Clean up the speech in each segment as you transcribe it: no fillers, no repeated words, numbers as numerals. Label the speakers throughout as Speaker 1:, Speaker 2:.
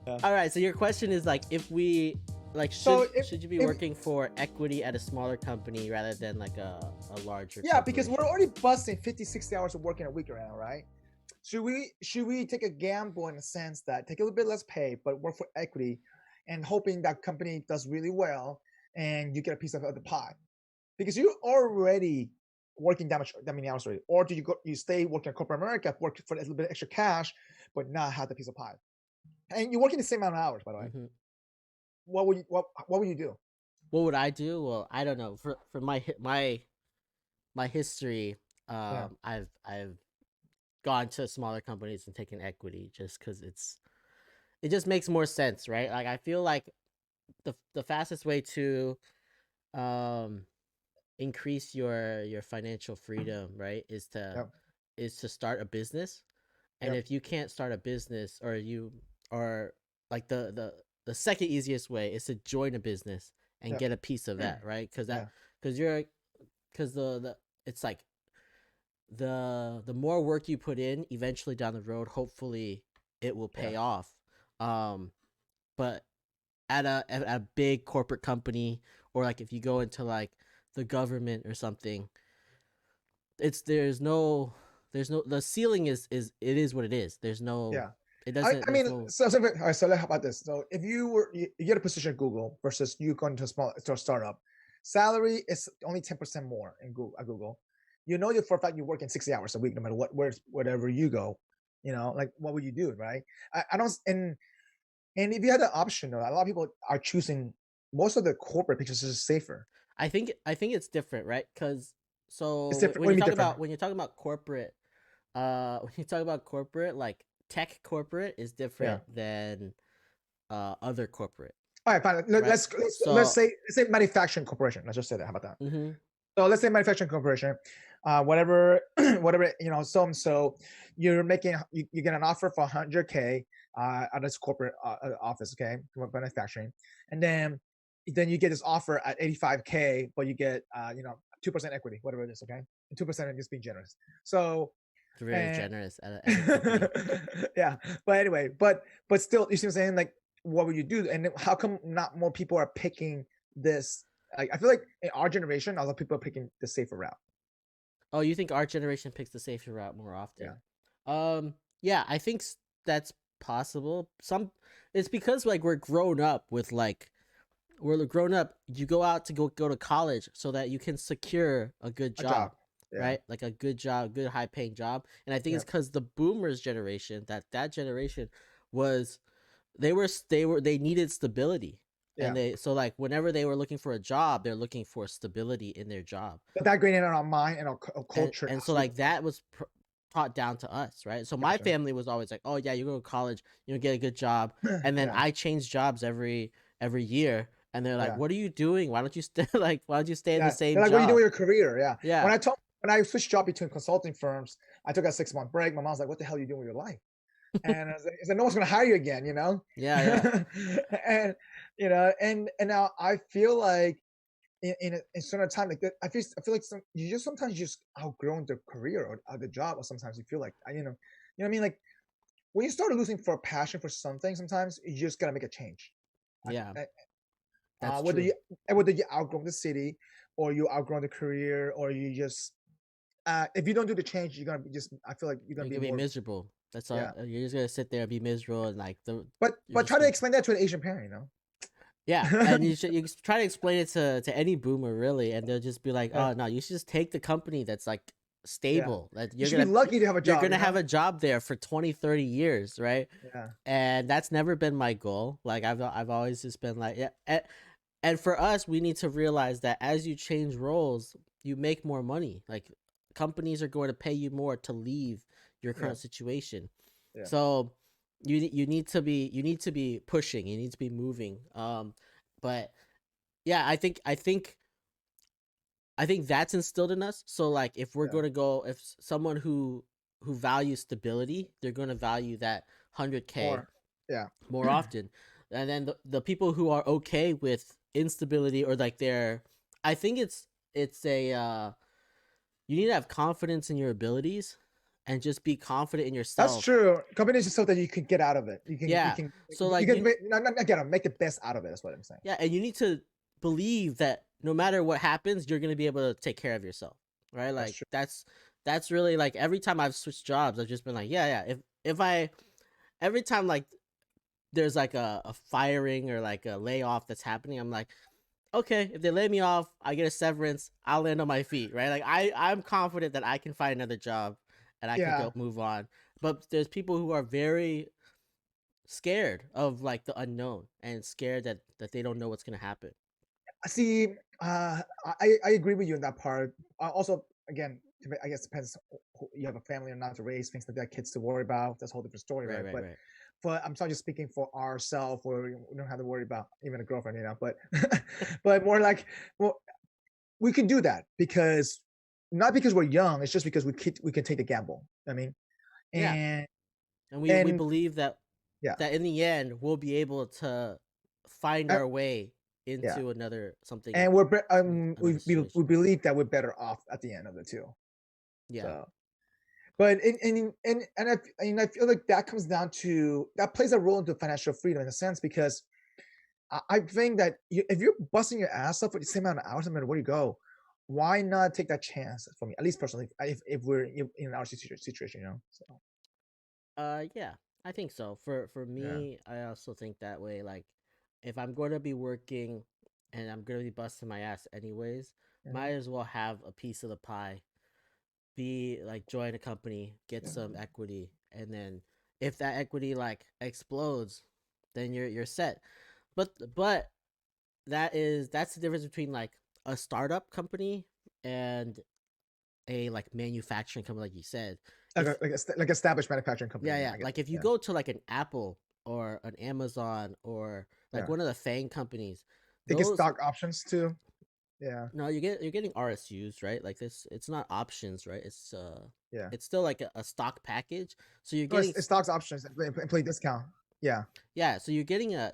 Speaker 1: Yeah.
Speaker 2: All right. So your question is like, if we like,
Speaker 1: So
Speaker 2: should you be
Speaker 1: if
Speaker 2: working for equity at a smaller company rather than like a larger
Speaker 1: yeah, because we're
Speaker 2: corporation?
Speaker 1: already busting 50, 60 hours of work in a week right now, right? Should we take a gamble in the sense that take a little bit less pay, but work for equity, and hoping that company does really well and you get a piece of the pie? Because you're already working that many hours already. Or do you stay working at corporate America, work for a little bit extra cash, but not have the piece of pie? And you're working the same amount of hours, by the way.
Speaker 2: Hmm.
Speaker 1: What would you do?
Speaker 2: What would I do? Well, I don't know. For my history,
Speaker 1: Yeah.
Speaker 2: I've gone to smaller companies and taken equity just because it just makes more sense, right? Like I feel like the fastest way to um increase your financial freedom, right,
Speaker 1: Yep.
Speaker 2: is to start a business. And
Speaker 1: Yep.
Speaker 2: if you can't start a business, or like the second easiest way is to join a business and
Speaker 1: Yep.
Speaker 2: get a piece of that, right?
Speaker 1: Yeah.
Speaker 2: Because you're because the it's like the more work you put in, eventually down the road, hopefully it will
Speaker 1: Yeah.
Speaker 2: pay off. um but at a big corporate company, or like if you go into like the government or something, it's there's no the ceiling is it is what it is. There's no
Speaker 1: Yeah.
Speaker 2: it
Speaker 1: I,
Speaker 2: doesn't
Speaker 1: I
Speaker 2: there's
Speaker 1: mean,
Speaker 2: no
Speaker 1: all right, so how about this? So if you get a position at Google versus you going to a startup, salary is only 10% more in Google. You know for a fact you're working 60 hours a week, no matter wherever you go. Like what would you do, right? I don't and if you had the option, though, a lot of people are choosing most of the corporate because it's just safer.
Speaker 2: I think it's different, right? Because
Speaker 1: It's
Speaker 2: so
Speaker 1: different. What do you mean different?
Speaker 2: when you're talking about corporate, when you talk about corporate, like tech corporate is
Speaker 1: Yeah.
Speaker 2: different than other corporate,
Speaker 1: All right, fine.
Speaker 2: right?
Speaker 1: Let's
Speaker 2: So
Speaker 1: say manufacturing corporation. Let's just say that. How about that?
Speaker 2: mhm,
Speaker 1: So let's say manufacturing corporation, whatever, whatever, so and so, you get an offer for 100K at this corporate office, okay, manufacturing, and then you get this offer at 85K, but you get 2% equity, whatever it is, okay, and 2% is just being generous. So
Speaker 2: it's very
Speaker 1: and
Speaker 2: generous at a company.
Speaker 1: yeah, but anyway, but still, you see what I'm saying? Like, what would you do? And how come not more people are picking this? Like, I feel like in our generation, a lot of people are picking the safer route.
Speaker 2: Oh, you think our generation picks the safer route more often?
Speaker 1: Yeah,
Speaker 2: Yeah, I think that's possible. It's because like we're grown up. You go out to go to college so that you can secure a good
Speaker 1: a job.
Speaker 2: job,
Speaker 1: Yeah,
Speaker 2: right? Like a good job, good high paying job. And I think
Speaker 1: yeah,
Speaker 2: it's because the boomers generation, that generation was they needed stability. And
Speaker 1: yeah.
Speaker 2: they so like whenever they were looking for a job, they're looking for stability in their job.
Speaker 1: But that going in on our mind and our
Speaker 2: and
Speaker 1: culture
Speaker 2: and so
Speaker 1: absolutely
Speaker 2: like that was taught down to us, right? So my
Speaker 1: gotcha.
Speaker 2: family was always like, oh yeah, you go to college, get a good job. And then
Speaker 1: Yeah,
Speaker 2: I changed jobs every year, and they're like,
Speaker 1: yeah,
Speaker 2: what are you doing? Why don't you stay like why don't you stay in the
Speaker 1: yeah.
Speaker 2: same
Speaker 1: They're like, what do you do
Speaker 2: job?
Speaker 1: with your career? Yeah.
Speaker 2: Yeah.
Speaker 1: When I switched job between consulting firms, I took a 6 month break. My mom's like, what the hell are you doing with your life? And I said, no one's gonna hire you again,
Speaker 2: Yeah, yeah.
Speaker 1: and and now I feel like in certain time like that, I feel like you just sometimes you just outgrown the career or the job, or sometimes you feel like what I mean, like when you start losing for a passion for something, sometimes you just gotta make a change.
Speaker 2: Yeah,
Speaker 1: I,
Speaker 2: that's
Speaker 1: whether
Speaker 2: true.
Speaker 1: you outgrow the city, or you outgrow the career, or you just if you don't do the change, you're gonna be just I feel like you're gonna
Speaker 2: You're
Speaker 1: be
Speaker 2: gonna be
Speaker 1: more.
Speaker 2: miserable. That's all.
Speaker 1: Yeah,
Speaker 2: You're just gonna sit there and be miserable, and like you're
Speaker 1: but
Speaker 2: just
Speaker 1: try to
Speaker 2: gonna.
Speaker 1: explain that to an Asian parent,
Speaker 2: Yeah, and you try to explain it to any boomer really, and they'll just be like,
Speaker 1: yeah,
Speaker 2: "Oh no, you should just take the company that's like
Speaker 1: yeah.
Speaker 2: stable. That
Speaker 1: You should be lucky to have a
Speaker 2: you're
Speaker 1: job,
Speaker 2: gonna have a job there for 20, 30 years, right?"
Speaker 1: Yeah,
Speaker 2: And that's never been my goal. Like I've always just been like, yeah. And for us, we need to realize that as you change roles, you make more money. Like companies are going to pay you more to leave your
Speaker 1: yeah,
Speaker 2: current situation.
Speaker 1: yeah,
Speaker 2: So you need to be pushing. You need to be moving. But yeah, I think that's instilled in us. So like if we're
Speaker 1: yeah.
Speaker 2: going to go, if someone who values stability, they're going to value that 100K
Speaker 1: More, yeah,
Speaker 2: more often. And then the people who are okay with instability, or like I think it's a you need to have confidence in your abilities, and just be confident in
Speaker 1: That's
Speaker 2: yourself.
Speaker 1: true. Combination so that you can get out of it. You
Speaker 2: Yeah.
Speaker 1: can
Speaker 2: So
Speaker 1: you
Speaker 2: like
Speaker 1: can not get out, make the best out of it. That's what I'm saying.
Speaker 2: yeah, and you need to believe that no matter what happens, you're gonna be able to take care of yourself, right?
Speaker 1: That's
Speaker 2: Like
Speaker 1: true.
Speaker 2: that's really like every time I've switched jobs, I've just been like, yeah, yeah. If I every time like there's like a firing or like a layoff that's happening, I'm like, okay, if they lay me off, I get a severance, I'll land on my feet, right? Like I'm confident that I can find another job and I can
Speaker 1: Yeah.
Speaker 2: go move on. But there's people who are very scared of like the unknown and scared that they don't know what's gonna happen.
Speaker 1: See, I agree with you in that part. Also, again, I guess it depends you have a family or not to raise, things like that, kids to worry about. That's a whole different story,
Speaker 2: Right,
Speaker 1: right?
Speaker 2: right, right.
Speaker 1: But I'm not just speaking for ourselves, where we don't have to worry about even a girlfriend, But but more like, well, we can do that because not because we're young. It's just because we can take the gamble. I mean,
Speaker 2: Yeah.
Speaker 1: and
Speaker 2: And we
Speaker 1: and
Speaker 2: believe that
Speaker 1: yeah,
Speaker 2: in the end we'll be able to find
Speaker 1: uh,
Speaker 2: our way
Speaker 1: yeah,
Speaker 2: into another something
Speaker 1: and
Speaker 2: another
Speaker 1: we
Speaker 2: situation.
Speaker 1: believe that we're better off at the end of it too.
Speaker 2: Yeah.
Speaker 1: So. But I feel like that comes down to that plays a role into financial freedom in a sense because I think that if you're busting your ass up for the same amount of hours, no matter where you go, why not take that chance for me? At least personally, if we're in our situation, So
Speaker 2: Yeah. I think so. For
Speaker 1: yeah,
Speaker 2: me, I also think that way. Like if I'm going to be working and I'm going to be busting my ass anyways,
Speaker 1: hmm
Speaker 2: might as well have a piece of the pie. Be like join a company, get
Speaker 1: yeah,
Speaker 2: some equity, and then if that equity like explodes, then you're set. But that's the difference between like a startup company and a like manufacturing company, like you said. If
Speaker 1: like established manufacturing company.
Speaker 2: yeah,
Speaker 1: Yeah,
Speaker 2: yeah,
Speaker 1: I get
Speaker 2: like
Speaker 1: that.
Speaker 2: if you
Speaker 1: Yeah,
Speaker 2: go to like an Apple or an Amazon or like
Speaker 1: yeah.
Speaker 2: one of the FANG companies,
Speaker 1: They get
Speaker 2: those
Speaker 1: stock options too. Yeah,
Speaker 2: no, you're getting RSUs, right? Like this, it's not options, right?
Speaker 1: yeah.
Speaker 2: It's still like a stock package. So you're
Speaker 1: No,
Speaker 2: getting
Speaker 1: it's stocks options, employee discount. Yeah,
Speaker 2: yeah, so you're getting a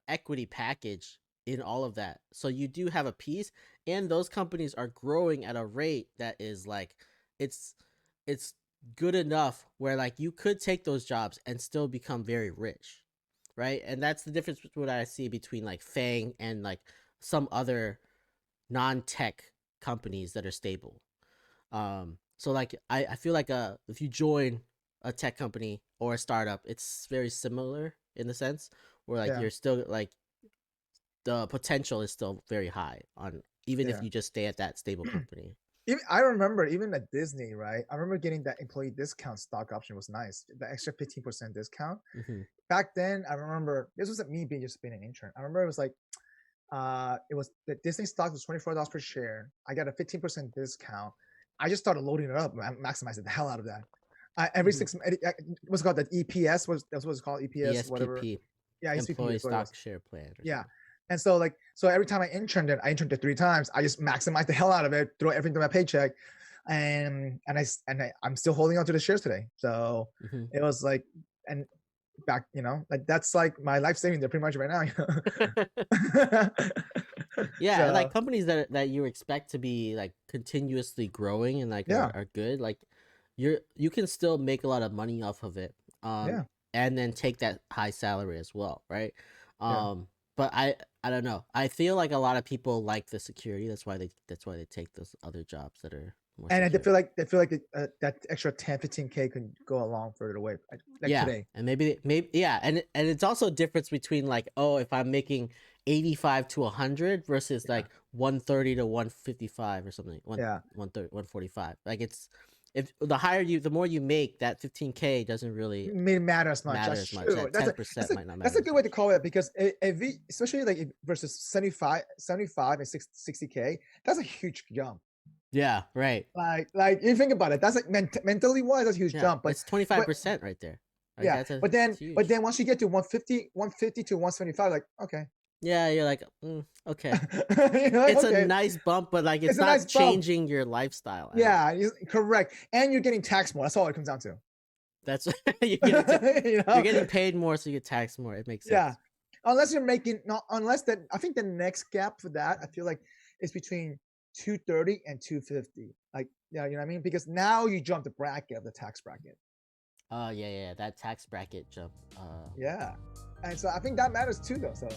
Speaker 2: equity package in all of that. So you do have a piece, and those companies are growing at a rate that is like it's it's good enough where like you could take those jobs and still become very rich, right? And that's the difference between what I see between like Fang and like some other non-tech companies that are stable. So like I feel like if you join a tech company or a startup, it's very similar in the sense where like
Speaker 1: yeah,
Speaker 2: you're still like the potential is still very high on even if
Speaker 1: yeah.
Speaker 2: you just stay at that stable company.
Speaker 1: Even I remember even at Disney, right? I remember getting that employee discount stock option was nice. The extra 15% discount.
Speaker 2: Mm-hmm.
Speaker 1: Back then, I remember this wasn't me being just being an intern. I remember it was like it was the Disney stock was $24 per share. I got a 15% discount. I just started loading it up, maximizing the hell out of that. Every
Speaker 2: Mm-hmm.
Speaker 1: 6 what's it called, that EPS was that's what it's called, EPS whatever.
Speaker 2: ESPP,
Speaker 1: Yeah, ESPP
Speaker 2: employee
Speaker 1: is what it
Speaker 2: stock
Speaker 1: was.
Speaker 2: share plan or
Speaker 1: Yeah.
Speaker 2: something.
Speaker 1: And so so every time I interned it 3 times. I just maximized the hell out of it, throw everything to my paycheck, I'm still holding on to the shares today. So
Speaker 2: Mm-hmm.
Speaker 1: it was like, and back, like that's like my life saving there pretty much right now.
Speaker 2: Yeah, and like
Speaker 1: So
Speaker 2: companies that you expect to be like continuously growing and like
Speaker 1: yeah,
Speaker 2: are good, like you can still make a lot of money off of it.
Speaker 1: yeah,
Speaker 2: And then take that high salary as well, right?
Speaker 1: yeah.
Speaker 2: But I don't know. I feel like a lot of people like the security. That's why they take those other jobs that are more
Speaker 1: And
Speaker 2: secure.
Speaker 1: they feel like that extra 10, 15K can go a long further away, like
Speaker 2: Yeah,
Speaker 1: today.
Speaker 2: and maybe yeah, and it's also a difference between like, oh, if I'm making 85 to 100 versus
Speaker 1: Yeah,
Speaker 2: like 130 to 155 or something,
Speaker 1: yeah.
Speaker 2: 130 145. Like it's if the higher you the more you make, that 15K doesn't really
Speaker 1: May matter as much.
Speaker 2: matter
Speaker 1: That's
Speaker 2: as much.
Speaker 1: true.
Speaker 2: That 10% might not
Speaker 1: That's
Speaker 2: matter
Speaker 1: a
Speaker 2: as
Speaker 1: good way
Speaker 2: much.
Speaker 1: to call it because especially like versus 75 and 60K, that's a huge jump.
Speaker 2: Yeah, right.
Speaker 1: Like you think about it, that's like mentally wise, that's a huge
Speaker 2: Yeah,
Speaker 1: jump.
Speaker 2: it's
Speaker 1: But
Speaker 2: 25% right there. Like
Speaker 1: yeah,
Speaker 2: that's
Speaker 1: but
Speaker 2: huge.
Speaker 1: then once you get to 150 to 175, like okay,
Speaker 2: Yeah, you're like, okay.
Speaker 1: like
Speaker 2: It's a
Speaker 1: okay,
Speaker 2: nice bump, but like
Speaker 1: it's
Speaker 2: it's
Speaker 1: a nice
Speaker 2: not
Speaker 1: bump.
Speaker 2: changing your lifestyle at all.
Speaker 1: Yeah, correct. And you're getting taxed more. That's all it comes down to.
Speaker 2: That's you're getting
Speaker 1: you
Speaker 2: you're
Speaker 1: know,
Speaker 2: getting paid more, so you get taxed more. It makes
Speaker 1: yeah.
Speaker 2: sense.
Speaker 1: Unless you're making no, unless that I think the next gap for that I feel like is between 230 and 250. Like Yeah, you know what I mean? Because now you jump the bracket of the tax bracket.
Speaker 2: Yeah, that tax bracket jump.
Speaker 1: Yeah. And so I think that matters too, though. So